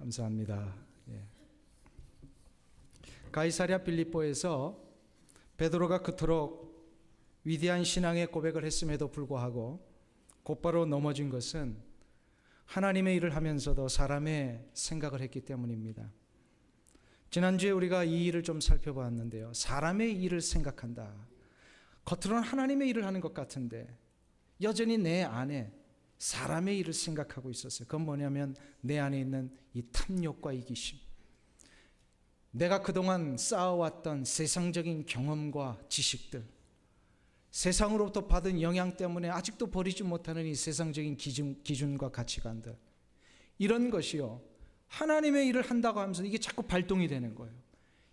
감사합니다. 가이사랴 빌립보에서 베드로가 그토록 위대한 신앙의 고백을 했음에도 불구하고 곧바로 넘어진 것은 하나님의 일을 하면서도 사람의 생각을 했기 때문입니다. 지난주에 우리가 이 일을 좀 살펴보았는데요. 사람의 일을 생각한다. 겉으로는 하나님의 일을 하는 것 같은데 여전히 내 안에 사람의 일을 생각하고 있었어요. 그건 뭐냐면 내 안에 있는 이 탐욕과 이기심, 내가 그동안 쌓아왔던 세상적인 경험과 지식들, 세상으로부터 받은 영향 때문에 아직도 버리지 못하는 이 세상적인 기준과 가치관들, 이런 것이요, 하나님의 일을 한다고 하면서 이게 자꾸 발동이 되는 거예요.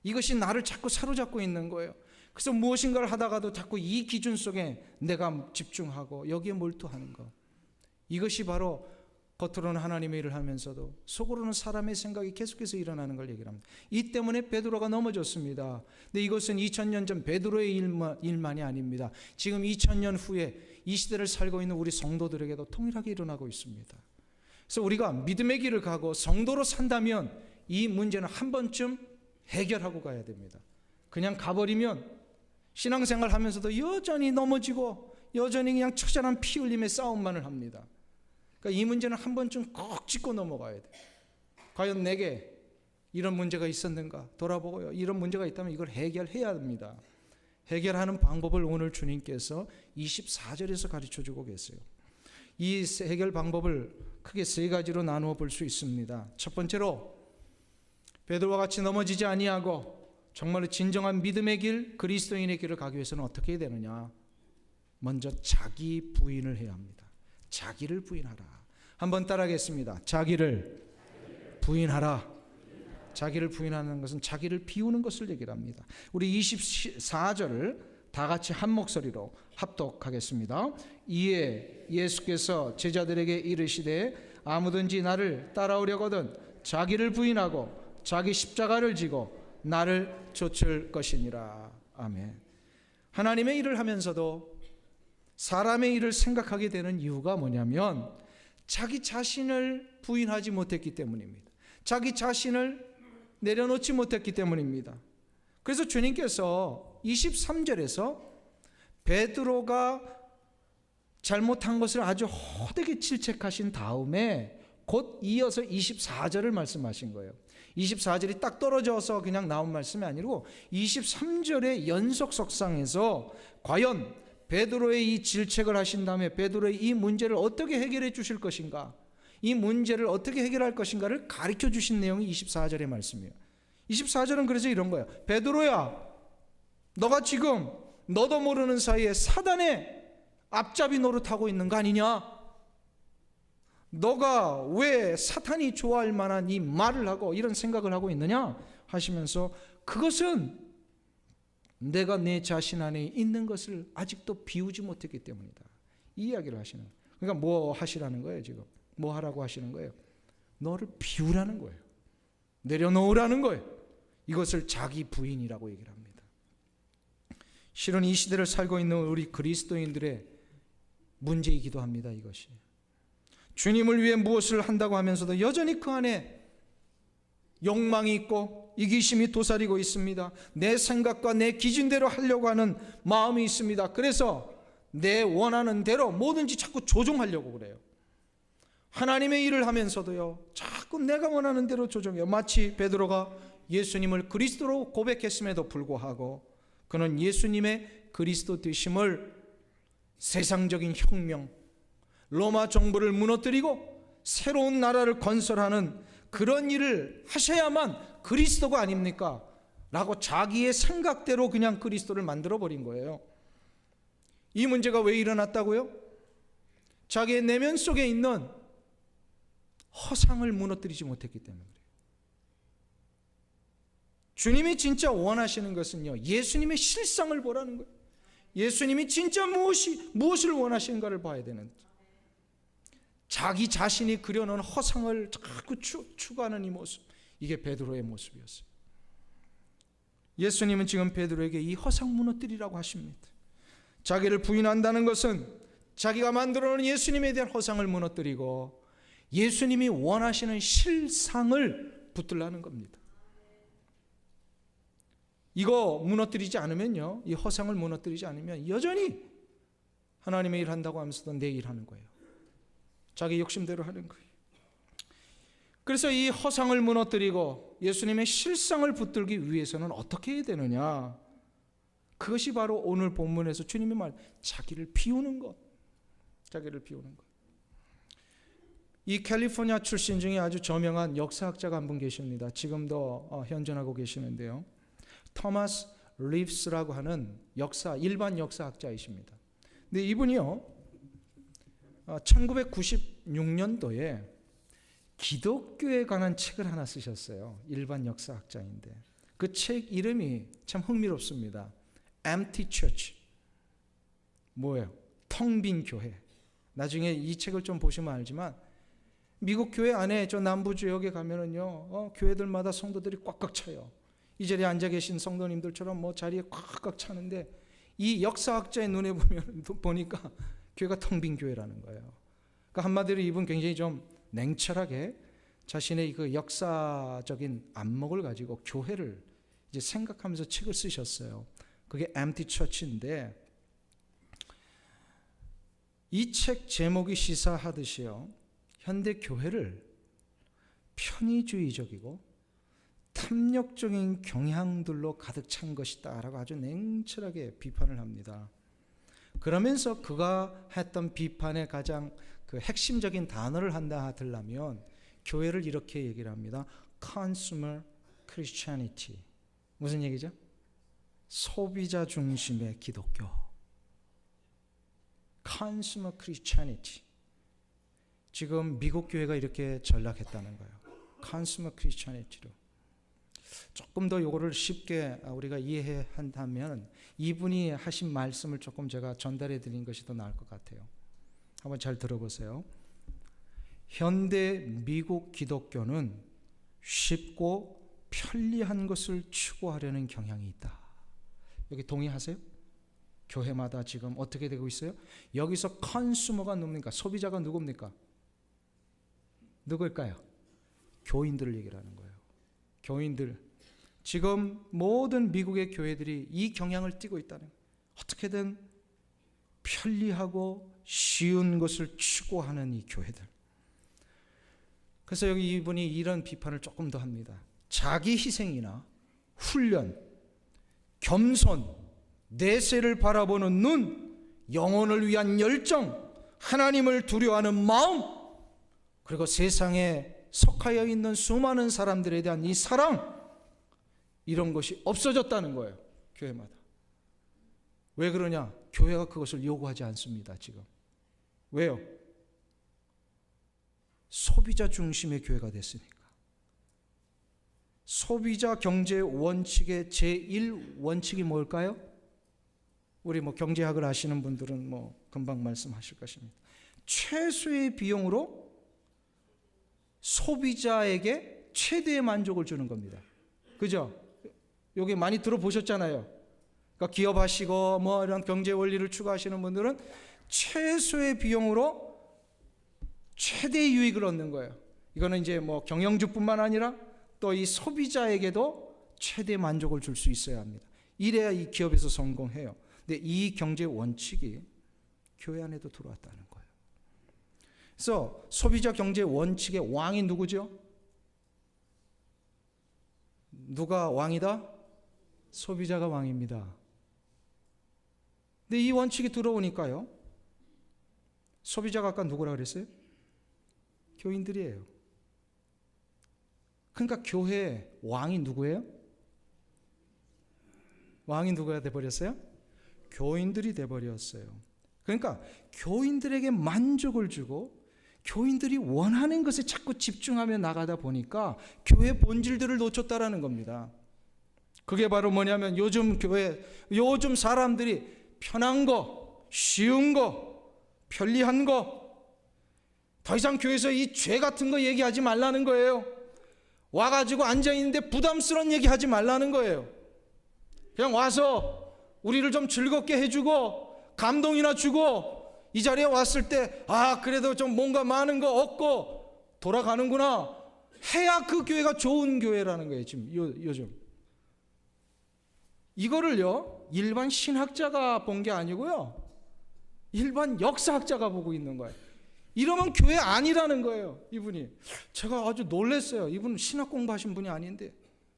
이것이 나를 자꾸 사로잡고 있는 거예요. 그래서 무엇인가를 하다가도 자꾸 이 기준 속에 내가 집중하고 여기에 몰두하는 것, 이것이 바로 겉으로는 하나님의 일을 하면서도 속으로는 사람의 생각이 계속해서 일어나는 걸 얘기를 합니다. 이 때문에 베드로가 넘어졌습니다. 근데 이것은 2000년 전 베드로의 일만이 아닙니다. 지금 2000년 후에 이 시대를 살고 있는 우리 성도들에게도 동일하게 일어나고 있습니다. 그래서 우리가 믿음의 길을 가고 성도로 산다면 이 문제는 한 번쯤 해결하고 가야 됩니다. 그냥 가버리면 신앙생활 하면서도 여전히 넘어지고 여전히 그냥 처절한 피 흘림의 싸움만을 합니다. 그러니까 이 문제는 한 번쯤 꼭 짚고 넘어가야 돼요. 과연 내게 이런 문제가 있었는가 돌아보고요, 이런 문제가 있다면 이걸 해결해야 합니다. 해결하는 방법을 오늘 주님께서 24절에서 가르쳐주고 계세요. 이 해결 방법을 크게 세 가지로 나누어 볼 수 있습니다. 첫 번째로, 베드로와 같이 넘어지지 아니하고 정말로 진정한 믿음의 길, 그리스도인의 길을 가기 위해서는 어떻게 해야 되느냐? 먼저 자기 부인을 해야 합니다. 자기를 부인하라. 한번 따라하겠습니다. 자기를 부인하라. 자기를 부인하는 것은 자기를 비우는 것을 얘기를 합니다. 우리 24절을 다 같이 한 목소리로 합독하겠습니다. 이에 예수께서 제자들에게 이르시되 아무든지 나를 따라오려거든 자기를 부인하고 자기 십자가를 지고 나를 좇을 것이니라. 아멘. 하나님의 일을 하면서도 사람의 일을 생각하게 되는 이유가 뭐냐면 자기 자신을 부인하지 못했기 때문입니다. 자기 자신을 내려놓지 못했기 때문입니다. 그래서 주님께서 23절에서 베드로가 잘못한 것을 아주 호되게 질책하신 다음에 곧 이어서 24절을 말씀하신 거예요. 24절이 딱 떨어져서 그냥 나온 말씀이 아니고 23절의 연속석상에서 과연 베드로의 이 질책을 하신 다음에 베드로의 이 문제를 어떻게 해결해 주실 것인가, 이 문제를 어떻게 해결할 것인가를 가르쳐 주신 내용이 24절의 말씀이에요. 24절은 그래서 이런 거예요. 베드로야, 너가 지금 너도 모르는 사이에 사단의 앞잡이 노릇하고 있는 거 아니냐? 너가 왜 사탄이 좋아할 만한 이 말을 하고 이런 생각을 하고 있느냐? 하시면서 그것은 내가 내 자신 안에 있는 것을 아직도 비우지 못했기 때문이다. 이 이야기를 하시는 거예요. 그러니까 뭐 하시라는 거예요 지금? 뭐 하라고 하시는 거예요? 너를 비우라는 거예요. 내려놓으라는 거예요. 이것을 자기 부인이라고 얘기를 합니다. 실은 이 시대를 살고 있는 우리 그리스도인들의 문제이기도 합니다. 이것이 주님을 위해 무엇을 한다고 하면서도 여전히 그 안에 욕망이 있고 이기심이 도사리고 있습니다. 내 생각과 내 기준대로 하려고 하는 마음이 있습니다. 그래서 내 원하는 대로 뭐든지 자꾸 조종하려고 그래요. 하나님의 일을 하면서도요, 자꾸 내가 원하는 대로 조종해요. 마치 베드로가 예수님을 그리스도로 고백했음에도 불구하고 그는 예수님의 그리스도 되심을 세상적인 혁명, 로마 정부를 무너뜨리고 새로운 나라를 건설하는 그런 일을 하셔야만 그리스도가 아닙니까? 라고 자기의 생각대로 그냥 그리스도를 만들어버린 거예요. 이 문제가 왜 일어났다고요? 자기의 내면 속에 있는 허상을 무너뜨리지 못했기 때문에 그래요. 주님이 진짜 원하시는 것은요, 예수님의 실상을 보라는 거예요. 예수님이 진짜 무엇을 원하시는가를 봐야 되는 거예요. 자기 자신이 그려놓은 허상을 자꾸 추구하는 이 모습, 이게 베드로의 모습이었어요. 예수님은 지금 베드로에게 이 허상 무너뜨리라고 하십니다. 자기를 부인한다는 것은 자기가 만들어놓은 예수님에 대한 허상을 무너뜨리고 예수님이 원하시는 실상을 붙들라는 겁니다. 이거 무너뜨리지 않으면요, 이 허상을 무너뜨리지 않으면 여전히 하나님의 일 한다고 하면서도 내 일 하는 거예요. 자기 욕심대로 하는 거예요. 그래서 이 허상을 무너뜨리고 예수님의 실상을 붙들기 위해서는 어떻게 해야 되느냐? 그것이 바로 오늘 본문에서 주님이 말 자기를 비우는 것. 자기를 비우는 것. 이 캘리포니아 출신 중에 아주 저명한 역사학자가 한 분 계십니다. 지금도 현존하고 계시는데요. 토마스 리브스라고 하는 일반 역사학자이십니다. 근데 이분이요, 1996년도에 기독교에 관한 책을 하나 쓰셨어요. 일반 역사학자인데 그 책 이름이 참 흥미롭습니다. Empty Church. 뭐예요? 텅 빈 교회. 나중에 이 책을 좀 보시면 알지만 미국 교회 안에 저 남부 지역에 가면은요, 교회들마다 성도들이 꽉꽉 차요. 이 자리에 앉아 계신 성도님들처럼 뭐 자리에 꽉꽉 차는데 이 역사학자의 눈에 보니까 교회가 텅 빈 교회라는 거예요. 그러니까 한마디로 이분 굉장히 좀 냉철하게 자신의 그 역사적인 안목을 가지고 교회를 이제 생각하면서 책을 쓰셨어요. 그게 Empty Church인데 이 책 제목이 시사하듯이요, 현대 교회를 편의주의적이고 탐욕적인 경향들로 가득 찬 것이다 라고 아주 냉철하게 비판을 합니다. 그러면서 그가 했던 비판의 가장 그 핵심적인 단어를 한다 하더라면 교회를 이렇게 얘기를 합니다. Consumer Christianity. 무슨 얘기죠? 소비자 중심의 기독교. Consumer Christianity. 지금 미국 교회가 이렇게 전락했다는 거예요. Consumer Christianity로. 조금 더 이거를 쉽게 우리가 이해한다면 이분이 하신 말씀을 조금 제가 전달해 드린 것이 더 나을 것 같아요. 한번 잘 들어보세요. 현대 미국 기독교는 쉽고 편리한 것을 추구하려는 경향이 있다. 여기 동의하세요? 교회마다 지금 어떻게 되고 있어요? 여기서 컨슈머가 누굽니까? 소비자가 누굽니까? 누구일까요? 교인들을 얘기를 하는 거예요. 교인들. 지금 모든 미국의 교회들이 이 경향을 띠고 있다는 거예요. 어떻게든 편리하고 쉬운 것을 추구하는 이 교회들. 그래서 여기 이분이 이런 비판을 조금 더 합니다. 자기 희생이나 훈련, 겸손, 내세를 바라보는 눈, 영혼을 위한 열정, 하나님을 두려워하는 마음, 그리고 세상에 속하여 있는 수많은 사람들에 대한 이 사랑, 이런 것이 없어졌다는 거예요. 교회마다. 왜 그러냐? 교회가 그것을 요구하지 않습니다. 지금. 왜요? 소비자 중심의 교회가 됐으니까. 소비자 경제 원칙의 제1원칙이 뭘까요? 우리 경제학을 아시는 분들은 금방 말씀하실 것입니다. 최소의 비용으로 소비자에게 최대의 만족을 주는 겁니다. 그죠? 여기 많이 들어보셨잖아요. 그러니까 기업하시고 이런 경제 원리를 추구하시는 분들은 최소의 비용으로 최대의 유익을 얻는 거예요. 이거는 이제 경영주뿐만 아니라 또 이 소비자에게도 최대 만족을 줄 수 있어야 합니다. 이래야 이 기업에서 성공해요. 근데 이 경제 원칙이 교회 안에도 들어왔다는 거예요. 그래서 소비자 경제 원칙의 왕이 누구죠? 누가 왕이다? 소비자가 왕입니다. 근데 이 원칙이 들어오니까요, 소비자가 아까 누구라 그랬어요? 교인들이에요. 그러니까 교회 왕이 누구예요? 왕이 누가 돼버렸어요? 교인들이 돼버렸어요. 그러니까 교인들에게 만족을 주고 교인들이 원하는 것에 자꾸 집중하며 나가다 보니까 교회 본질들을 놓쳤다라는 겁니다. 그게 바로 뭐냐면 요즘 사람들이 편한 거, 쉬운 거, 편리한 거, 더 이상 교회에서 이 죄 같은 거 얘기하지 말라는 거예요. 와가지고 앉아있는데 부담스러운 얘기하지 말라는 거예요. 그냥 와서 우리를 좀 즐겁게 해주고 감동이나 주고 이 자리에 왔을 때 그래도 좀 뭔가 많은 거 얻고 돌아가는구나 해야 그 교회가 좋은 교회라는 거예요. 지금 요즘 이거를요 일반 신학자가 본 게 아니고요 일반 역사학자가 보고 있는 거예요. 이러면 교회 아니라는 거예요. 이분이 제가 아주 놀랐어요. 이분 신학 공부하신 분이 아닌데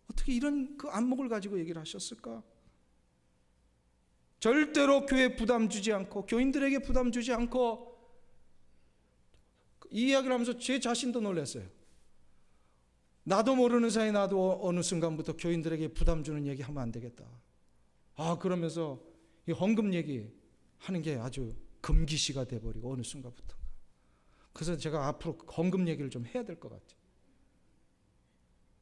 어떻게 이런 그 안목을 가지고 얘기를 하셨을까? 절대로 교회에 부담 주지 않고 교인들에게 부담 주지 않고 이 이야기를 하면서 제 자신도 놀랐어요. 나도 모르는 사이 나도 어느 순간부터 교인들에게 부담 주는 얘기 하면 안 되겠다. 그러면서 이 헌금 얘기 하는 게 아주 금기시가 돼버리고 어느 순간부터. 그래서 제가 앞으로 헌금 얘기를 좀 해야 될 것 같아요.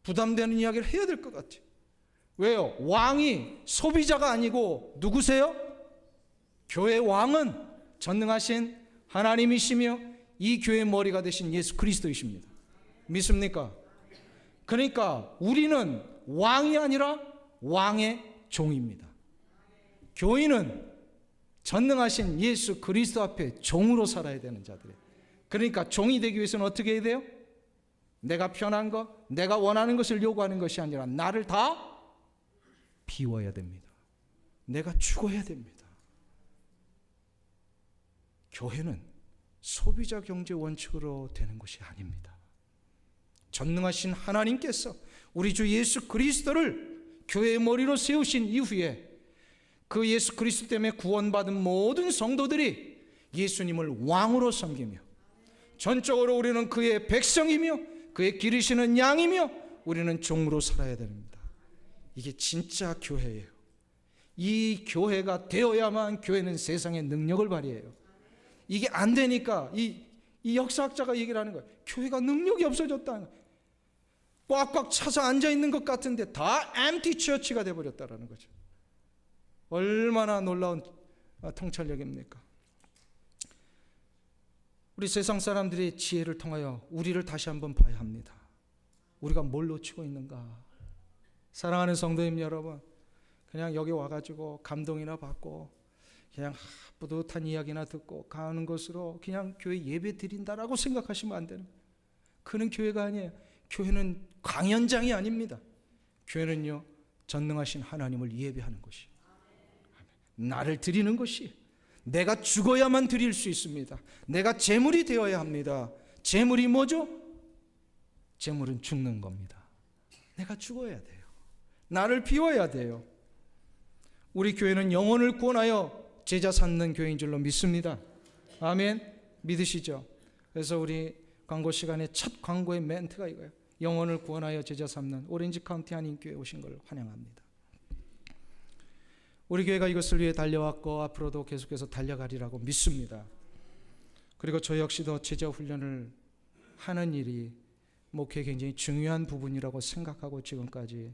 부담되는 이야기를 해야 될 것 같아요. 왜요? 왕이 소비자가 아니고 누구세요? 교회 왕은 전능하신 하나님이시며 이 교회의 머리가 되신 예수 그리스도이십니다. 믿습니까? 그러니까 우리는 왕이 아니라 왕의 종입니다. 교인은 전능하신 예수 그리스도 앞에 종으로 살아야 되는 자들이에요. 그러니까 종이 되기 위해서는 어떻게 해야 돼요? 내가 편한 것, 내가 원하는 것을 요구하는 것이 아니라 나를 다 비워야 됩니다. 내가 죽어야 됩니다. 교회는 소비자 경제 원칙으로 되는 것이 아닙니다. 전능하신 하나님께서 우리 주 예수 그리스도를 교회의 머리로 세우신 이후에 그 예수 그리스도 때문에 구원받은 모든 성도들이 예수님을 왕으로 섬기며 전적으로 우리는 그의 백성이며 그의 기르시는 양이며 우리는 종으로 살아야 됩니다. 이게 진짜 교회예요. 이 교회가 되어야만 교회는 세상의 능력을 발휘해요. 이게 안 되니까 이 역사학자가 얘기를 하는 거예요. 교회가 능력이 없어졌다는 거예요. 꽉꽉 차서 앉아있는 것 같은데 다 empty church가 되어버렸다는 거죠. 얼마나 놀라운 통찰력입니까? 우리 세상 사람들의 지혜를 통하여 우리를 다시 한번 봐야 합니다. 우리가 뭘 놓치고 있는가? 사랑하는 성도님 여러분, 그냥 여기 와가지고 감동이나 받고 그냥 뿌듯한 이야기나 듣고 가는 것으로 그냥 교회 예배 드린다라고 생각하시면 안 되는 거예요. 그는 교회가 아니에요. 교회는 강연장이 아닙니다. 교회는요 전능하신 하나님을 예배하는 것이, 나를 드리는 것이, 내가 죽어야만 드릴 수 있습니다. 내가 제물이 되어야 합니다. 제물이 뭐죠? 제물은 죽는 겁니다. 내가 죽어야 돼요. 나를 비워야 돼요. 우리 교회는 영혼을 구원하여 제자 삼는 교회인 줄로 믿습니다. 아멘. 믿으시죠? 그래서 우리 광고 시간에 첫 광고의 멘트가 이거예요. 영혼을 구원하여 제자 삼는 오렌지 카운티 한인교회 오신 걸 환영합니다. 우리 교회가 이것을 위해 달려왔고 앞으로도 계속해서 달려가리라고 믿습니다. 그리고 저 역시도 제자 훈련을 하는 일이 목회에 굉장히 중요한 부분이라고 생각하고 지금까지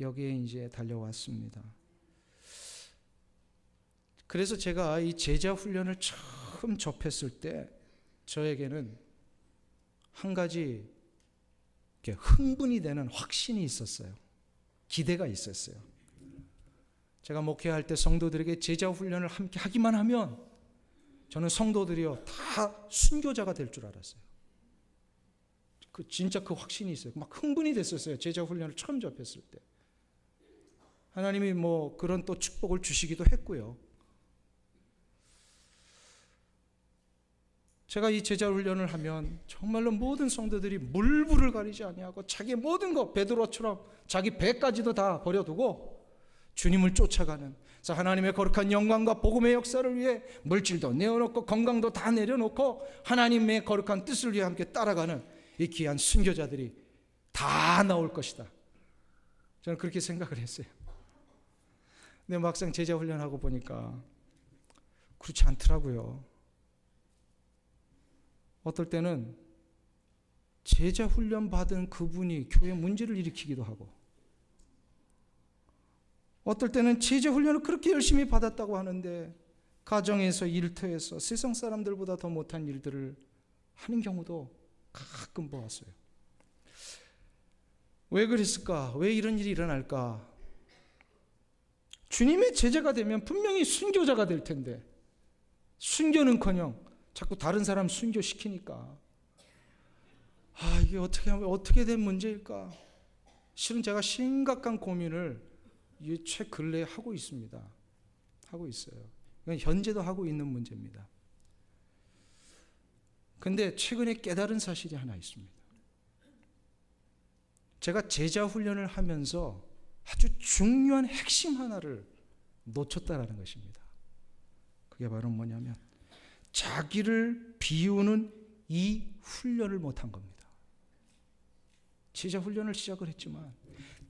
여기에 이제 달려왔습니다. 그래서 제가 이 제자 훈련을 처음 접했을 때 저에게는 한 가지 흥분이 되는 확신이 있었어요. 기대가 있었어요. 제가 목회할 때 성도들에게 제자 훈련을 함께 하기만 하면 저는 성도들이요 다 순교자가 될 줄 알았어요. 진짜 그 확신이 있어요. 막 흥분이 됐었어요. 제자 훈련을 처음 접했을 때. 하나님이 뭐 그런 또 축복을 주시기도 했고요. 제가 이 제자 훈련을 하면 정말로 모든 성도들이 물불을 가리지 아니하고 자기의 모든 것, 베드로처럼 자기 배까지도 다 버려두고 주님을 쫓아가는, 그래서 하나님의 거룩한 영광과 복음의 역사를 위해 물질도 내어놓고 건강도 다 내려놓고 하나님의 거룩한 뜻을 위해 함께 따라가는 이 귀한 순교자들이 다 나올 것이다. 저는 그렇게 생각을 했어요. 근데 막상 제자 훈련하고 보니까 그렇지 않더라고요. 어떨 때는 제자 훈련 받은 그분이 교회 문제를 일으키기도 하고, 어떨 때는 제자 훈련을 그렇게 열심히 받았다고 하는데 가정에서 일터에서 세상 사람들보다 더 못한 일들을 하는 경우도 가끔 보았어요. 왜 그랬을까? 왜 이런 일이 일어날까? 주님의 제자가 되면 분명히 순교자가 될 텐데 순교는커녕 자꾸 다른 사람 순교시키니까 이게 어떻게 하면 어떻게 된 문제일까? 실은 제가 심각한 고민을 최 근래에 하고 있습니다. 하고 있어요. 이건 현재도 하고 있는 문제입니다. 근데 최근에 깨달은 사실이 하나 있습니다. 제가 제자 훈련을 하면서 아주 중요한 핵심 하나를 놓쳤다라는 것입니다. 그게 바로 뭐냐면 자기를 비우는 이 훈련을 못한 겁니다. 제자 훈련을 시작을 했지만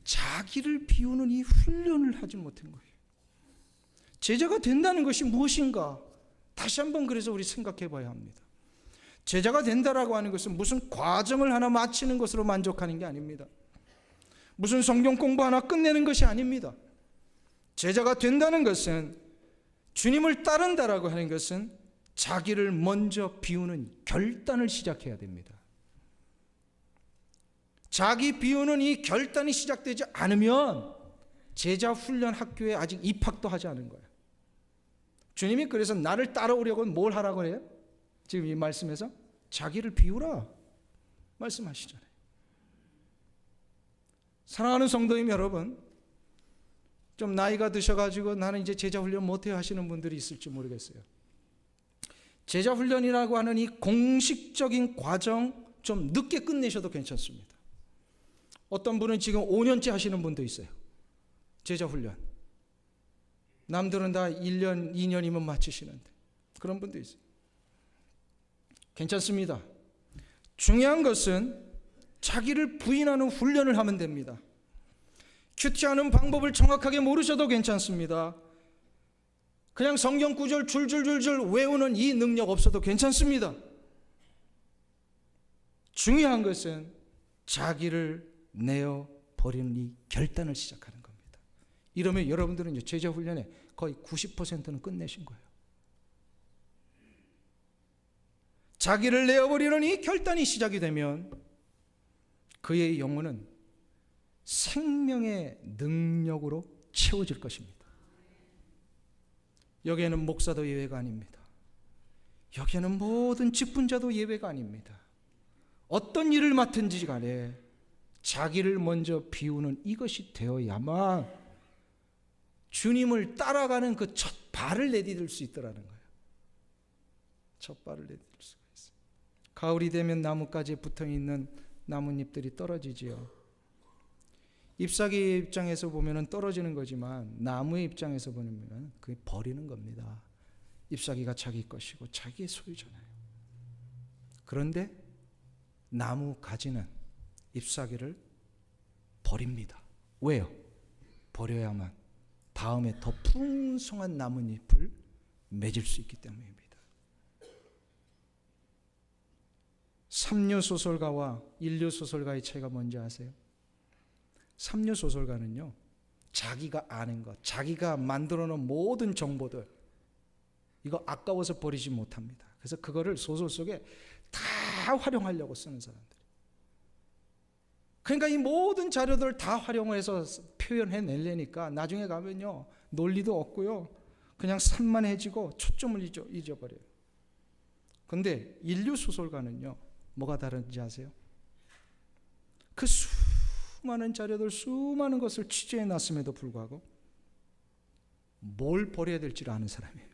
자기를 비우는 이 훈련을 하지 못한 거예요. 제자가 된다는 것이 무엇인가? 다시 한번 그래서 우리 생각해 봐야 합니다. 제자가 된다라고 하는 것은 무슨 과정을 하나 마치는 것으로 만족하는 게 아닙니다. 무슨 성경 공부 하나 끝내는 것이 아닙니다. 제자가 된다는 것은, 주님을 따른다라고 하는 것은 자기를 먼저 비우는 결단을 시작해야 됩니다. 자기 비우는 이 결단이 시작되지 않으면 제자 훈련 학교에 아직 입학도 하지 않은 거예요. 주님이 그래서 나를 따라오려고 뭘 하라고 해요? 지금 이 말씀에서 자기를 비우라 말씀하시잖아요. 사랑하는 성도님 여러분, 좀 나이가 드셔가지고 나는 이제 제자 훈련 못해요 하시는 분들이 있을지 모르겠어요. 제자 훈련이라고 하는 이 공식적인 과정 좀 늦게 끝내셔도 괜찮습니다. 어떤 분은 지금 5년째 하시는 분도 있어요. 제자 훈련. 남들은 다 1년, 2년이면 마치시는데 그런 분도 있어요. 괜찮습니다. 중요한 것은 자기를 부인하는 훈련을 하면 됩니다. 큐티하는 방법을 정확하게 모르셔도 괜찮습니다. 그냥 성경 구절 줄줄줄줄 외우는 이 능력 없어도 괜찮습니다. 중요한 것은 자기를 내어 버리는 이 결단을 시작하는 겁니다. 이러면 여러분들은 제자 훈련에 거의 90%는 끝내신 거예요. 자기를 내어버리는 이 결단이 시작이 되면 그의 영혼은 생명의 능력으로 채워질 것입니다. 여기에는 목사도 예외가 아닙니다. 여기에는 모든 직분자도 예외가 아닙니다. 어떤 일을 맡은지 간에 자기를 먼저 비우는 이것이 되어야만 주님을 따라가는 그 첫 발을 내디딜 수 있더라는 거예요. 첫 발을 내디딜 수가 있어요. 가을이 되면 나뭇가지에 붙어있는 나뭇잎들이 떨어지지요. 잎사귀의 입장에서 보면 떨어지는 거지만 나무의 입장에서 보면 그게 버리는 겁니다. 잎사귀가 자기 것이고 자기의 소유잖아요. 그런데 나무 가지는 잎사귀를 버립니다. 왜요? 버려야만 다음에 더 풍성한 나뭇잎을 맺을 수 있기 때문입니다. 삼류 소설가와 인류 소설가의 차이가 뭔지 아세요? 삼류 소설가는요, 자기가 아는 것, 자기가 만들어 놓은 모든 정보들, 이거 아까워서 버리지 못합니다. 그래서 그거를 소설 속에 다 활용하려고 쓰는 사람들. 그러니까 이 모든 자료들을 다 활용해서 표현해내려니까 나중에 가면요, 논리도 없고요, 그냥 산만해지고 초점을 잊어버려요. 근데 인류 소설가는요, 뭐가 다른지 아세요? 그 수많은 자료들, 수많은 것을 취재해 놨음에도 불구하고 뭘 버려야 될지를 아는 사람이에요.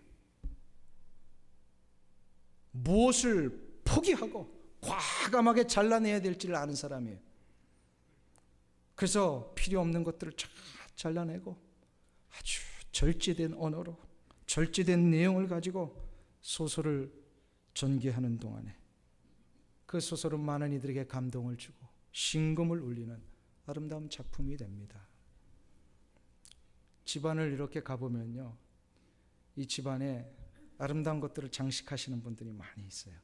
무엇을 포기하고 과감하게 잘라내야 될지를 아는 사람이에요. 그래서 필요 없는 것들을 쫙 잘라내고 아주 절제된 언어로, 절제된 내용을 가지고 소설을 전개하는 동안에 그 소설은 많은 이들에게 감동을 주고 심금을 울리는 아름다운 작품이 됩니다. 집안을 이렇게 가보면요, 이 집안에 아름다운 것들을 장식하시는 분들이 많이 있어요.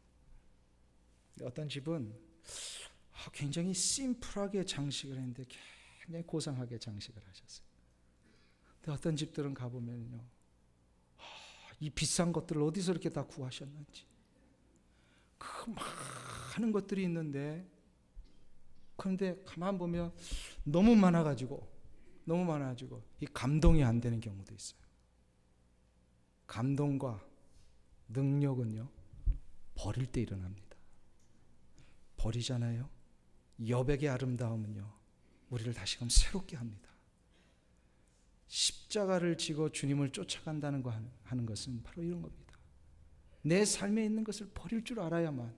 어떤 집은 굉장히 심플하게 장식을 했는데 굉장히 고상하게 장식을 하셨어요. 근데 어떤 집들은 가보면요, 이 비싼 것들을 어디서 이렇게 다 구하셨는지, 그 많은 것들이 있는데, 그런데 가만 보면 너무 많아가지고 이 감동이 안 되는 경우도 있어요. 감동과 능력은요, 버릴 때 일어납니다. 버리잖아요. 여백의 아름다움은요, 우리를 다시금 새롭게 합니다. 십자가를 지고 주님을 쫓아간다는 거 하는 것은 바로 이런 겁니다. 내 삶에 있는 것을 버릴 줄 알아야만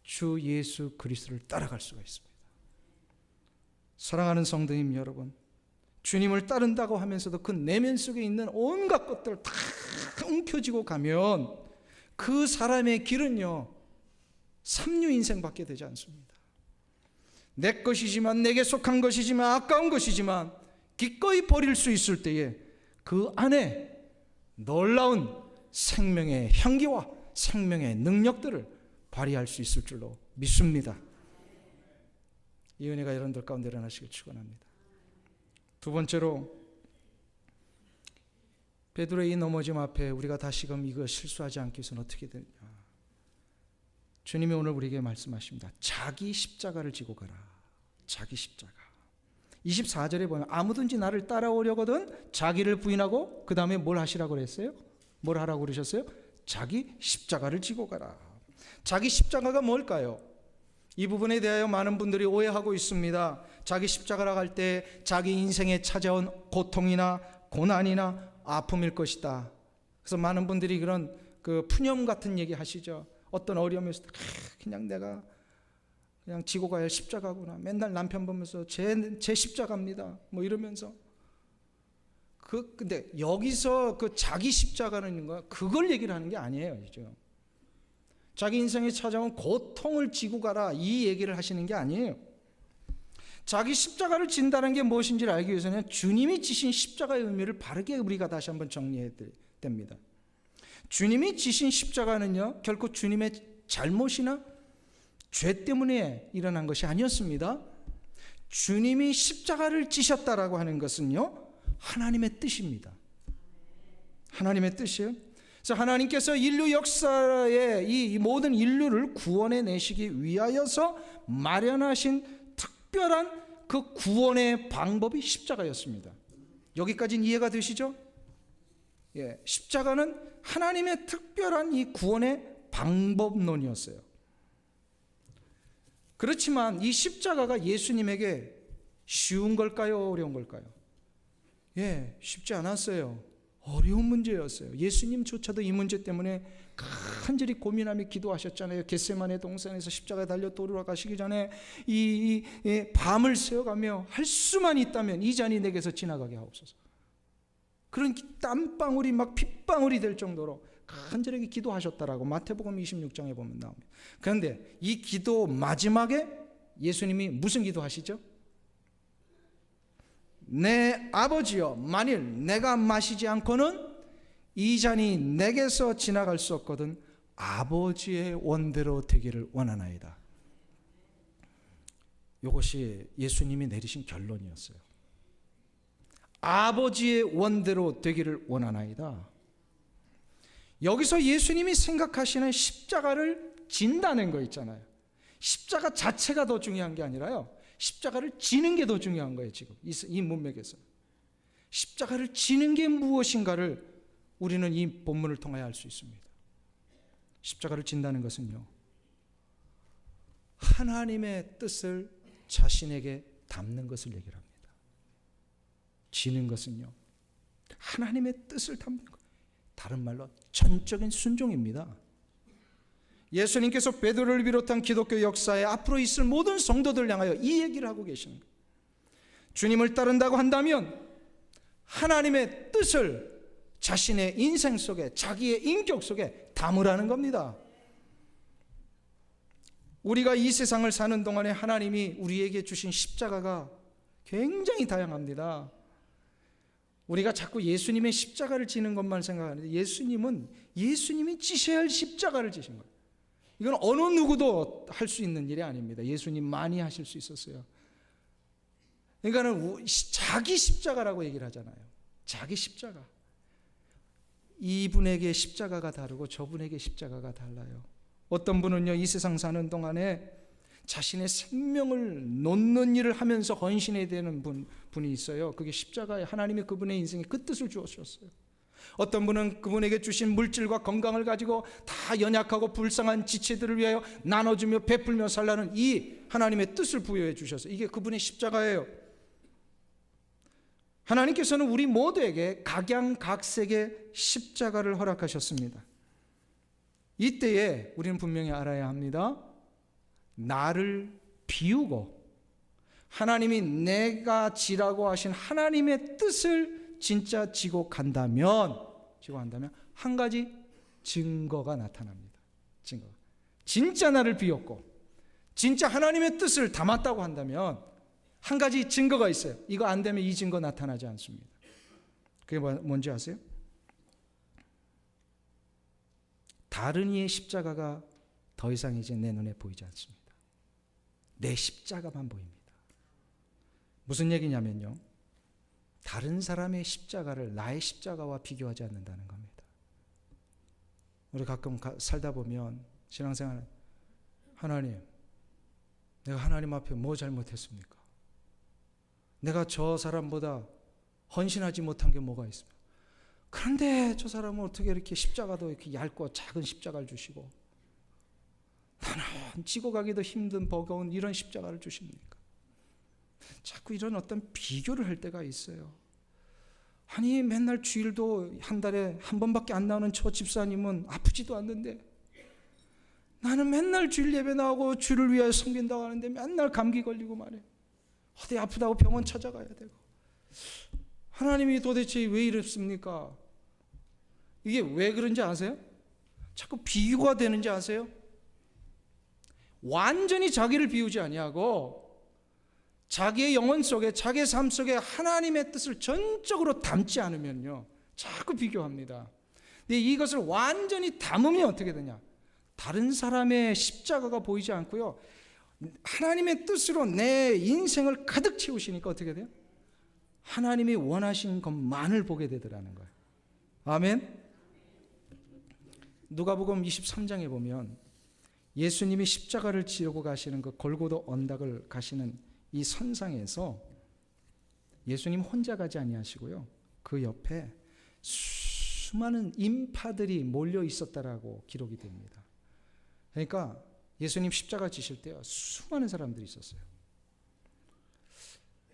주 예수 그리스도를 따라갈 수가 있습니다. 사랑하는 성도님 여러분, 주님을 따른다고 하면서도 그 내면 속에 있는 온갖 것들을 다 움켜쥐고 가면 그 사람의 길은요, 삼류 인생밖에 되지 않습니다. 내 것이지만, 내게 속한 것이지만, 아까운 것이지만 기꺼이 버릴 수 있을 때에 그 안에 놀라운 생명의 향기와 생명의 능력들을 발휘할 수 있을 줄로 믿습니다. 이 은혜가 여러분들 가운데 일어나시길 축원합니다. 두 번째로, 베드로의 이 넘어짐 앞에 우리가 다시금 이거 실수하지 않기 위해서는 어떻게 되느냐. 주님이 오늘 우리에게 말씀하십니다. 자기 십자가를 지고 가라. 자기 십자가. 24절에 보면 아무든지 나를 따라오려거든 자기를 부인하고 그 다음에 뭘 하시라고 그랬어요? 뭘 하라고 그러셨어요? 자기 십자가를 지고 가라. 자기 십자가가 뭘까요? 이 부분에 대하여 많은 분들이 오해하고 있습니다. 자기 십자가라고 할 때 자기 인생에 찾아온 고통이나 고난이나 아픔일 것이다. 그래서 많은 분들이 그런 그 푸념 같은 얘기 하시죠. 어떤 어려움이 있을 때 그냥 내가 그냥 지고 가야 할 십자가구나. 맨날 남편 보면서 제 십자가입니다. 뭐 이러면서. 근데 여기서 그 자기 십자가는 거 그걸 얘기를 하는 게 아니에요. 그죠? 자기 인생에 찾아온 고통을 지고 가라 이 얘기를 하시는 게 아니에요. 자기 십자가를 진다는 게 무엇인지를 알기 위해서는 주님이 지신 십자가의 의미를 바르게 우리가 다시 한번 정리해야 됩니다. 주님이 지신 십자가는요, 결코 주님의 잘못이나 죄 때문에 일어난 것이 아니었습니다. 주님이 십자가를 지셨다라고 하는 것은요, 하나님의 뜻입니다. 하나님의 뜻이에요. 그래서 하나님께서 인류 역사에 이 모든 인류를 구원해 내시기 위하여서 마련하신 특별한 그 구원의 방법이 십자가였습니다. 여기까지는 이해가 되시죠? 예, 십자가는 하나님의 특별한 이 구원의 방법론이었어요. 그렇지만 이 십자가가 예수님에게 쉬운 걸까요? 어려운 걸까요? 예, 쉽지 않았어요. 어려운 문제였어요. 예수님조차도 이 문제 때문에 간절히 고민하며 기도하셨잖아요. 겟세마네 동산에서 십자가에 달려 돌아가시기 전에 이 밤을 새어가며 할 수만 있다면 이 잔이 내게서 지나가게 하옵소서. 그런 땀방울이 막 핏방울이 될 정도로 간절하게 기도하셨다라고 마태복음 26장에 보면 나옵니다. 그런데 이 기도 마지막에 예수님이 무슨 기도하시죠? 내 아버지여, 만일 내가 마시지 않고는 이 잔이 내게서 지나갈 수 없거든 아버지의 원대로 되기를 원하나이다. 이것이 예수님이 내리신 결론이었어요. 아버지의 원대로 되기를 원하나이다. 여기서 예수님이 생각하시는 십자가를 진다는 거 있잖아요. 십자가 자체가 더 중요한 게 아니라요, 십자가를 지는 게 더 중요한 거예요. 지금 이 문맥에서 십자가를 지는 게 무엇인가를 우리는 이 본문을 통하여 알 수 있습니다. 십자가를 진다는 것은요, 하나님의 뜻을 자신에게 담는 것을 얘기를 합니다. 지는 것은요, 하나님의 뜻을 담는 것, 다른 말로 전적인 순종입니다. 예수님께서 베드로를 비롯한 기독교 역사에 앞으로 있을 모든 성도들 향하여 이 얘기를 하고 계시는 거예요. 주님을 따른다고 한다면 하나님의 뜻을 자신의 인생 속에, 자기의 인격 속에 담으라는 겁니다. 우리가 이 세상을 사는 동안에 하나님이 우리에게 주신 십자가가 굉장히 다양합니다. 우리가 자꾸 예수님의 십자가를 지는 것만 생각하는데 예수님이 지셔야 할 십자가를 지신 거예요. 이건 어느 누구도 할 수 있는 일이 아닙니다. 예수님만이 하실 수 있었어요. 그러니까는 자기 십자가라고 얘기를 하잖아요. 자기 십자가. 이분에게 십자가가 다르고 저분에게 십자가가 달라요. 어떤 분은요, 이 세상 사는 동안에 자신의 생명을 놓는 일을 하면서 헌신해야 되는 분이 있어요. 그게 십자가에 하나님이 그분의 인생에 그 뜻을 주셨어요. 어떤 분은 그분에게 주신 물질과 건강을 가지고 다 연약하고 불쌍한 지체들을 위하여 나눠주며 베풀며 살라는 이 하나님의 뜻을 부여해 주셔서 이게 그분의 십자가예요. 하나님께서는 우리 모두에게 각양각색의 십자가를 허락하셨습니다. 이때에 우리는 분명히 알아야 합니다. 나를 비우고 하나님이 내가 지라고 하신 하나님의 뜻을 진짜 지고 간다면 한 가지 증거가 나타납니다. 증거. 진짜 나를 비웠고 진짜 하나님의 뜻을 담았다고 한다면 한 가지 증거가 있어요. 이거 안 되면 이 증거 나타나지 않습니다. 그게 뭔지 아세요? 다른 이의 십자가가 더 이상 이제 내 눈에 보이지 않습니다. 내 십자가만 보입니다. 무슨 얘기냐면요, 다른 사람의 십자가를 나의 십자가와 비교하지 않는다는 겁니다. 우리 가끔 살다 보면 신앙생활, 하나님, 내가 하나님 앞에 뭐 잘못했습니까? 내가 저 사람보다 헌신하지 못한 게 뭐가 있습니까? 그런데 저 사람은 어떻게 이렇게 십자가도 이렇게 얇고 작은 십자가를 주시고 나는 지고 가기도 힘든 버거운 이런 십자가를 주십니까? 자꾸 이런 어떤 비교를 할 때가 있어요. 아니 맨날 주일도 한 달에 한 번밖에 안 나오는 저 집사님은 아프지도 않는데 나는 맨날 주일 예배 나오고 주를 위하여 섬긴다고 하는데 맨날 감기 걸리고 말이에요. 어디 아프다고 병원 찾아가야 되고. 하나님이 도대체 왜 이랬습니까? 이게 왜 그런지 아세요? 자꾸 비교가 되는지 아세요? 완전히 자기를 비우지 아니하고 자기의 영혼 속에 자기의 삶 속에 하나님의 뜻을 전적으로 담지 않으면요 자꾸 비교합니다. 근데 이것을 완전히 담으면 어떻게 되냐? 다른 사람의 십자가가 보이지 않고요 하나님의 뜻으로 내 인생을 가득 채우시니까 어떻게 돼요? 하나님이 원하신 것만을 보게 되더라는 거예요. 아멘. 누가복음 23장에 보면 예수님이 십자가를 지고 가시는 그 골고다 언덕을 가시는 이 선상에서 예수님 혼자 가지 아니하시고요 그 옆에 수많은 인파들이 몰려 있었다라고 기록이 됩니다. 그러니까 예수님 십자가 지실 때 수많은 사람들이 있었어요.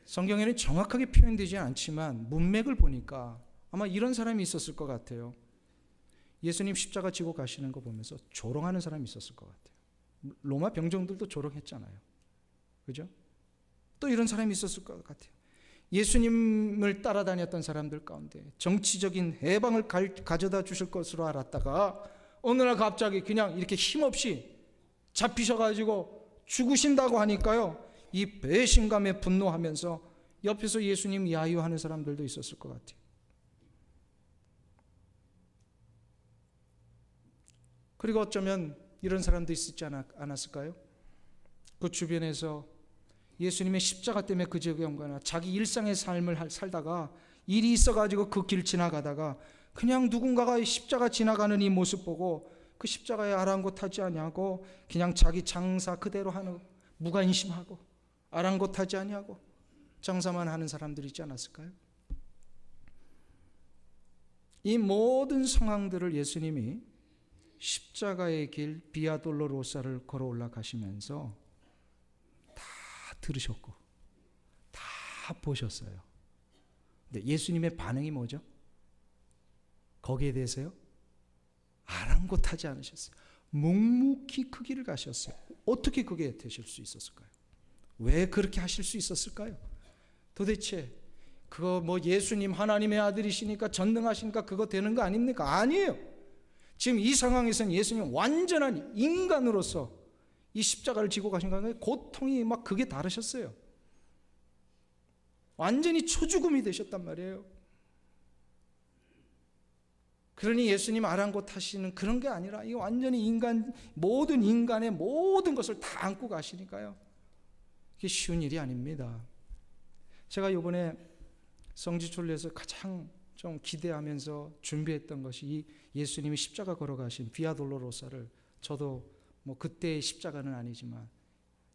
성경에는 정확하게 표현되지 않지만 문맥을 보니까 아마 이런 사람이 있었을 것 같아요. 예수님 십자가 지고 가시는 거 보면서 조롱하는 사람이 있었을 것 같아요. 로마 병정들도 조롱했잖아요. 그죠? 또 이런 사람이 있었을 것 같아요. 예수님을 따라다녔던 사람들 가운데 정치적인 해방을 가져다 주실 것으로 알았다가 어느 날 갑자기 그냥 이렇게 힘없이 잡히셔가지고 죽으신다고 하니까요 이 배신감에 분노하면서 옆에서 예수님 야유하는 사람들도 있었을 것 같아요. 그리고 어쩌면 이런 사람도 있지 않았을까요? 그 주변에서 예수님의 십자가 때문에 그 지경거나 자기 일상의 삶을 살다가 일이 있어가지고 그 길 지나가다가 그냥 누군가가 십자가 지나가는 이 모습 보고 그 십자가에 아랑곳하지 아니하고 그냥 자기 장사 그대로 하는 무관심하고 아랑곳하지 아니하고 장사만 하는 사람들이 있지 않았을까요? 이 모든 상황들을 예수님이 십자가의 길 비아 돌로로사를 걸어 올라가시면서 다 들으셨고 다 보셨어요. 근데 예수님의 반응이 뭐죠? 거기에 대해서요? 아랑곳하지 않으셨어요. 묵묵히 그 길을 가셨어요. 어떻게 그게 되실 수 있었을까요? 왜 그렇게 하실 수 있었을까요? 도대체 그거 뭐 예수님 하나님의 아들이시니까 전능하시니까 그거 되는 거 아닙니까? 아니에요. 지금 이 상황에서는 예수님 완전한 인간으로서 이 십자가를 지고 가신 거예요. 고통이 막 극에 다르셨어요. 완전히 초죽음이 되셨단 말이에요. 그러니 예수님 아랑곳하시는 그런 게 아니라 이거 완전히 모든 인간의 모든 것을 다 안고 가시니까요. 이게 쉬운 일이 아닙니다. 제가 이번에 성지순례에서 가장 좀 기대하면서 준비했던 것이 이 예수님이 십자가 걸어가신 비아 돌로로사를 저도 뭐 그때의 십자가는 아니지만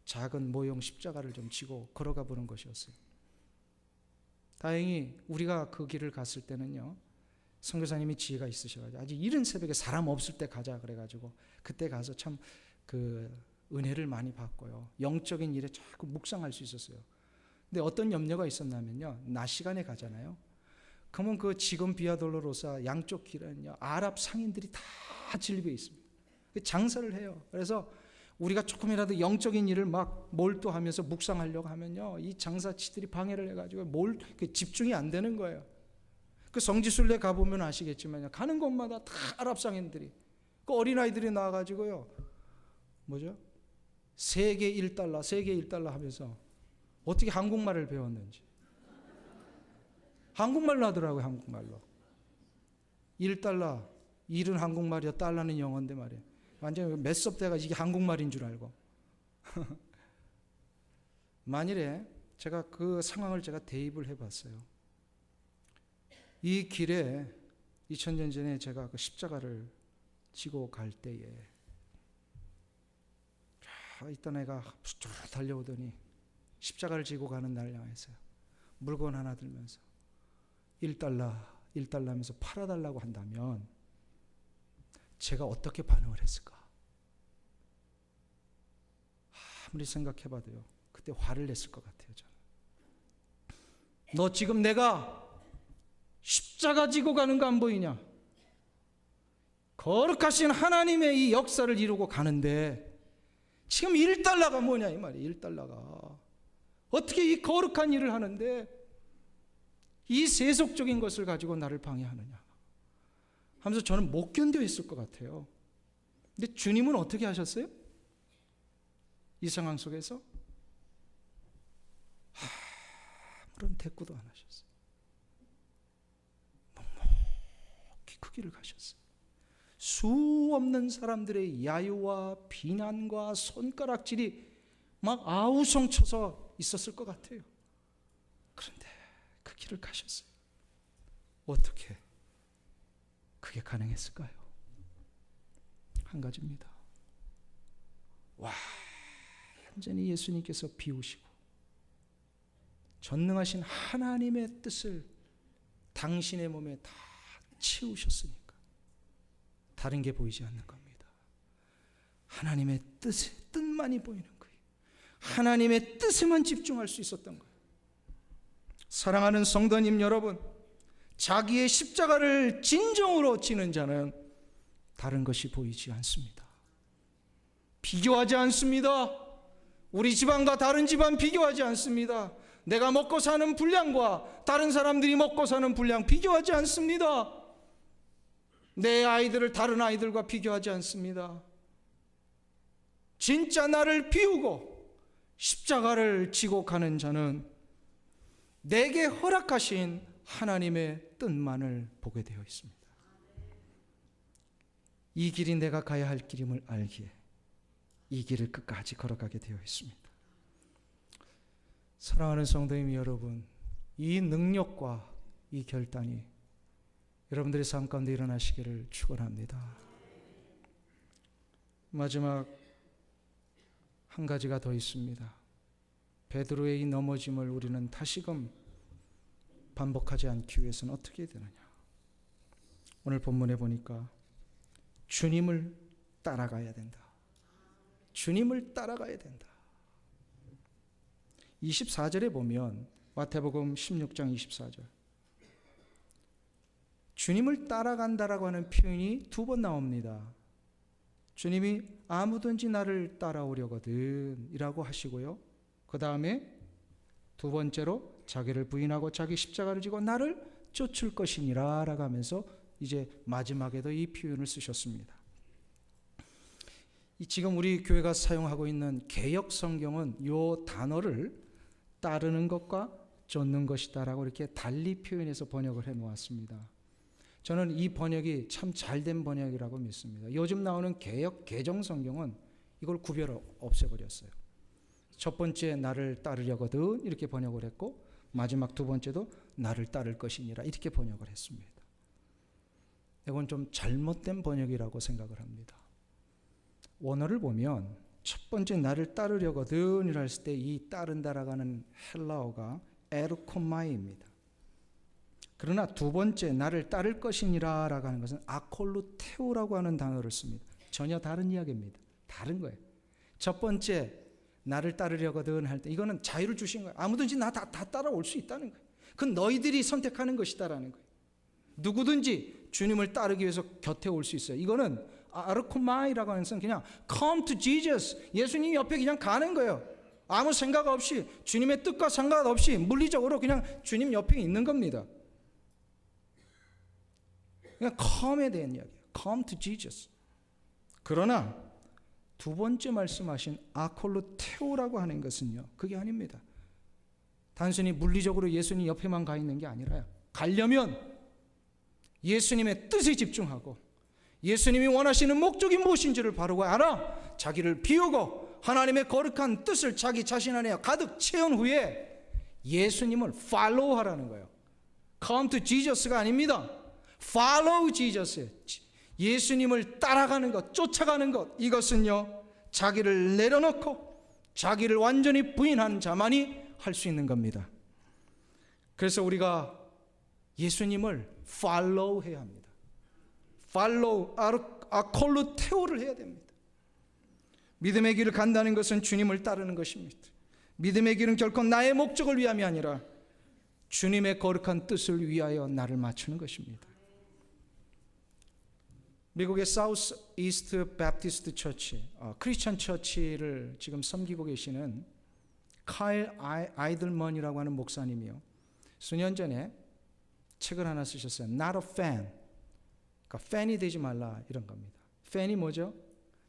작은 모형 십자가를 좀 지고 걸어가 보는 것이었어요. 다행히 우리가 그 길을 갔을 때는요 선교사님이 지혜가 있으셔가지고 아주 이른 새벽에 사람 없을 때 가자 그래가지고 그때 가서 참 그 은혜를 많이 받고요. 영적인 일에 자꾸 묵상할 수 있었어요. 근데 어떤 염려가 있었냐면요. 낮 시간에 가잖아요. 그러면 그 지금 비아돌로로사 양쪽 길은요. 아랍 상인들이 다 진립해 있습니다. 장사를 해요. 그래서 우리가 조금이라도 영적인 일을 막 몰두하면서 묵상하려고 하면요. 이 장사치들이 방해를 해가지고 집중이 안 되는 거예요. 그 성지순례 가보면 아시겠지만요. 가는 곳마다 다 아랍 상인들이 그 어린아이들이 나와가지고요. 뭐죠? 세계 1달러, 세계 1달러 하면서 어떻게 한국말을 배웠는지. 한국말로 하더라고요, 한국말로. 1달러, 1은 한국말이야, 달러는 영어인데 말이에요. 완전히 메스업 돼가 이게 한국말인 줄 알고. 만일에 제가 그 상황을 제가 대입을 해봤어요. 이 길에 2000년 전에 제가 그 십자가를 지고 갈 때에 있던 애가 쭉 달려오더니 십자가를 지고 가는 날 향해서요. 물건 하나 들면서 1달러 하면서 팔아달라고 한다면 제가 어떻게 반응을 했을까? 아무리 생각해봐도요. 그때 화를 냈을 것 같아요. 저는. 너 지금 내가 십자가 지고 가는 거 안 보이냐? 거룩하신 하나님의 이 역사를 이루고 가는데 지금 1달러가 뭐냐 이 말이에요. 1달러가 어떻게 이 거룩한 일을 하는데 이 세속적인 것을 가지고 나를 방해하느냐 하면서 저는 못 견뎌 있을 것 같아요. 근데 주님은 어떻게 하셨어요? 이 상황 속에서 아무런 대꾸도 안 하셨어요. 묵묵히 그 길을 가셨어요. 수 없는 사람들의 야유와 비난과 손가락질이 막 아우성쳐서 있었을 것 같아요. 그런데 그 길을 가셨어요. 어떻게 그게 가능했을까요? 한 가지입니다. 완전히 예수님께서 비우시고 전능하신 하나님의 뜻을 당신의 몸에 다 채우셨으니까 다른 게 보이지 않는 겁니다. 하나님의 뜻만이 보이는 거예요. 하나님의 뜻에만 집중할 수 있었던 거예요. 사랑하는 성도님 여러분, 자기의 십자가를 진정으로 지는 자는 다른 것이 보이지 않습니다. 비교하지 않습니다. 우리 집안과 다른 집안 비교하지 않습니다. 내가 먹고 사는 분량과 다른 사람들이 먹고 사는 분량 비교하지 않습니다. 내 아이들을 다른 아이들과 비교하지 않습니다. 진짜 나를 비우고 십자가를 지고 가는 자는 내게 허락하신 하나님의 뜻만을 보게 되어 있습니다. 이 길이 내가 가야 할 길임을 알기에 이 길을 끝까지 걸어가게 되어 있습니다. 사랑하는 성도님 여러분, 이 능력과 이 결단이 여러분들의 삶 가운데 일어나시기를 축원합니다. 마지막 한 가지가 더 있습니다. 베드로의 이 넘어짐을 우리는 다시금 반복하지 않기 위해서는 어떻게 해야 되느냐? 오늘 본문에 보니까 주님을 따라가야 된다. 주님을 따라가야 된다. 24절에 보면 마태복음 16장 24절 주님을 따라간다라고 하는 표현이 2번 나옵니다. 주님이 아무든지 나를 따라오려거든 이라고 하시고요. 그 다음에 두 번째로 자기를 부인하고 자기 십자가를 지고 나를 쫓을 것이니라 라고 하면서 이제 마지막에도 이 표현을 쓰셨습니다. 지금 우리 교회가 사용하고 있는 개역 성경은 이 단어를 따르는 것과 쫓는 것이다 라고 이렇게 달리 표현해서 번역을 해 놓았습니다. 저는 이 번역이 참 잘된 번역이라고 믿습니다. 요즘 나오는 개역 개정 성경은 이걸 구별 없애버렸어요. 첫 번째 나를 따르려거든 이렇게 번역을 했고 마지막 두 번째도 나를 따를 것이니라 이렇게 번역을 했습니다. 이건 좀 잘못된 번역이라고 생각을 합니다. 원어를 보면 첫 번째 나를 따르려거든 이라 했을 때 이 따른다라고 하는 헬라어가 에르코마이입니다. 그러나 두 번째 나를 따를 것이니라 라고 하는 것은 아콜루테오라고 하는 단어를 씁니다. 전혀 다른 이야기입니다. 다른 거예요. 첫 번째 나를 따르려거든 할 때 이거는 자유를 주신 거예요. 아무든지 나 다 따라올 수 있다는 거예요. 그건 너희들이 선택하는 것이다라는 거예요. 누구든지 주님을 따르기 위해서 곁에 올 수 있어요. 이거는 아르코마이라고 하는 것은 그냥 come to Jesus. 예수님 옆에 그냥 가는 거예요. 아무 생각 없이 주님의 뜻과 상관없이 물리적으로 그냥 주님 옆에 있는 겁니다. 그냥 come에 대한 이야기예요. come to Jesus. 그러나 두 번째 말씀하신 아콜루테오라고 하는 것은요, 그게 아닙니다. 단순히 물리적으로 예수님 옆에만 가 있는 게 아니라요. 가려면 예수님의 뜻에 집중하고 예수님이 원하시는 목적이 무엇인지를 바로 알아 자기를 비우고 하나님의 거룩한 뜻을 자기 자신 안에 가득 채운 후에 예수님을 follow하라는 거예요. Come to Jesus가 아닙니다. Follow Jesus. 예수님을 따라가는 것, 쫓아가는 것, 이것은요 자기를 내려놓고 자기를 완전히 부인한 자만이 할 수 있는 겁니다. 그래서 우리가 예수님을 follow 해야 합니다. follow, 아콜루테오를 해야 됩니다. 믿음의 길을 간다는 것은 주님을 따르는 것입니다. 믿음의 길은 결코 나의 목적을 위함이 아니라 주님의 거룩한 뜻을 위하여 나를 맞추는 것입니다. 미국의 사우스 이스트 배프티스트 처치, 크리스천 처치를 지금 섬기고 계시는 카일 아이들먼이라고 하는 목사님이요, 수년 전에 책을 하나 쓰셨어요. Not a fan. 그러니까 팬이 되지 말라 이런 겁니다. 팬이 뭐죠?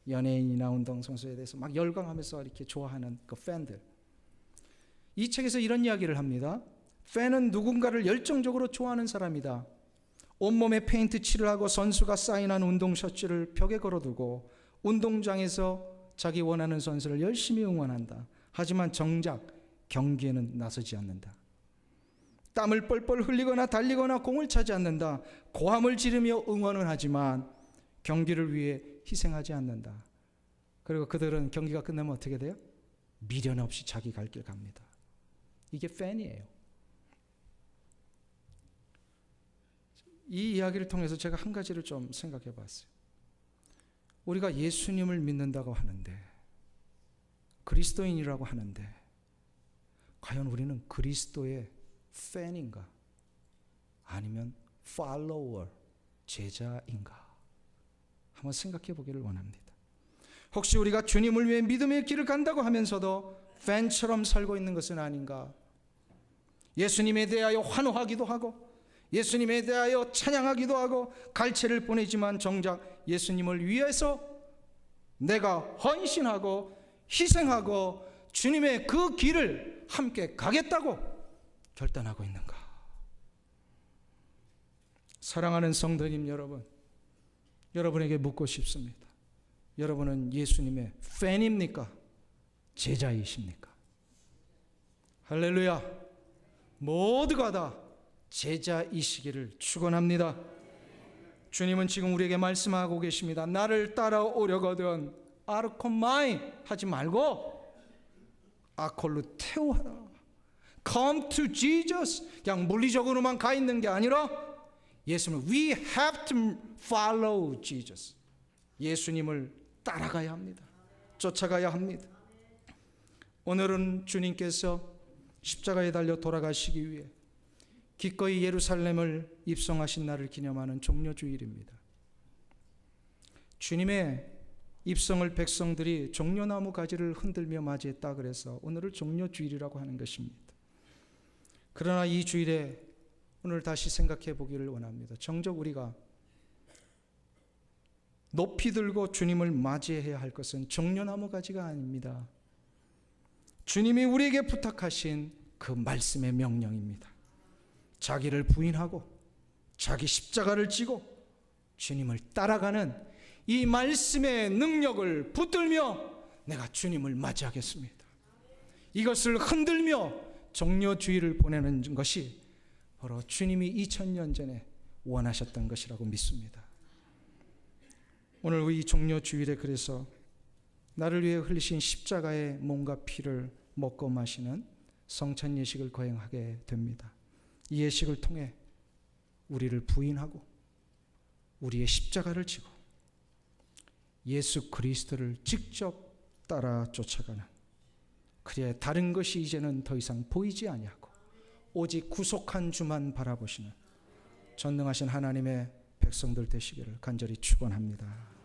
연예인이나 운동선수에 대해서 막 열광하면서 이렇게 좋아하는 그 팬들. 이 책에서 이런 이야기를 합니다. 팬은 누군가를 열정적으로 좋아하는 사람이다. 온몸에 페인트 칠을 하고 선수가 사인한 운동 셔츠를 벽에 걸어두고 운동장에서 자기 원하는 선수를 열심히 응원한다. 하지만 정작 경기에는 나서지 않는다. 땀을 뻘뻘 흘리거나 달리거나 공을 차지 않는다. 고함을 지르며 응원은 하지만 경기를 위해 희생하지 않는다. 그리고 그들은 경기가 끝나면 어떻게 돼요? 미련 없이 자기 갈 길 갑니다. 이게 팬이에요. 이 이야기를 통해서 제가 한 가지를 좀 생각해 봤어요. 우리가 예수님을 믿는다고 하는데, 그리스도인이라고 하는데, 과연 우리는 그리스도의 팬인가? 아니면 follower, 제자인가? 한번 생각해 보기를 원합니다. 혹시 우리가 주님을 위해 믿음의 길을 간다고 하면서도 팬처럼 살고 있는 것은 아닌가? 예수님에 대하여 환호하기도 하고 예수님에 대하여 찬양하기도 하고 갈채를 보내지만 정작 예수님을 위해서 내가 헌신하고 희생하고 주님의 그 길을 함께 가겠다고 결단하고 있는가? 사랑하는 성도님 여러분, 여러분에게 묻고 싶습니다. 여러분은 예수님의 팬입니까? 제자이십니까? 할렐루야. 모두가 다 제자이시기를 축원합니다. 주님은 지금 우리에게 말씀하고 계십니다. 나를 따라오려거든 아르코마이 하지 말고 아콜루테오 하라. Come to Jesus. 그냥 물리적으로만 가 있는 게 아니라 예수님을 We have to follow Jesus. 예수님을 따라가야 합니다. 쫓아가야 합니다. 오늘은 주님께서 십자가에 달려 돌아가시기 위해 기꺼이 예루살렘을 입성하신 날을 기념하는 종려주일입니다. 주님의 입성을 백성들이 종려나무 가지를 흔들며 맞이했다 그래서 오늘을 종려주일이라고 하는 것입니다. 그러나 이 주일에 오늘 다시 생각해 보기를 원합니다. 정작 우리가 높이 들고 주님을 맞이해야 할 것은 종려나무 가지가 아닙니다. 주님이 우리에게 부탁하신 그 말씀의 명령입니다. 자기를 부인하고 자기 십자가를 지고 주님을 따라가는 이 말씀의 능력을 붙들며 내가 주님을 맞이하겠습니다. 이것을 흔들며 종려주일을 보내는 것이 바로 주님이 2000년 전에 원하셨던 것이라고 믿습니다. 오늘 이 종려주일에 그래서 나를 위해 흘리신 십자가의 몸과 피를 먹고 마시는 성찬 예식을 거행하게 됩니다. 이 예식을 통해 우리를 부인하고 우리의 십자가를 지고 예수 그리스도를 직접 따라 쫓아가는, 그래 다른 것이 이제는 더 이상 보이지 아니하고 오직 구속한 주만 바라보시는 전능하신 하나님의 백성들 되시기를 간절히 축원합니다.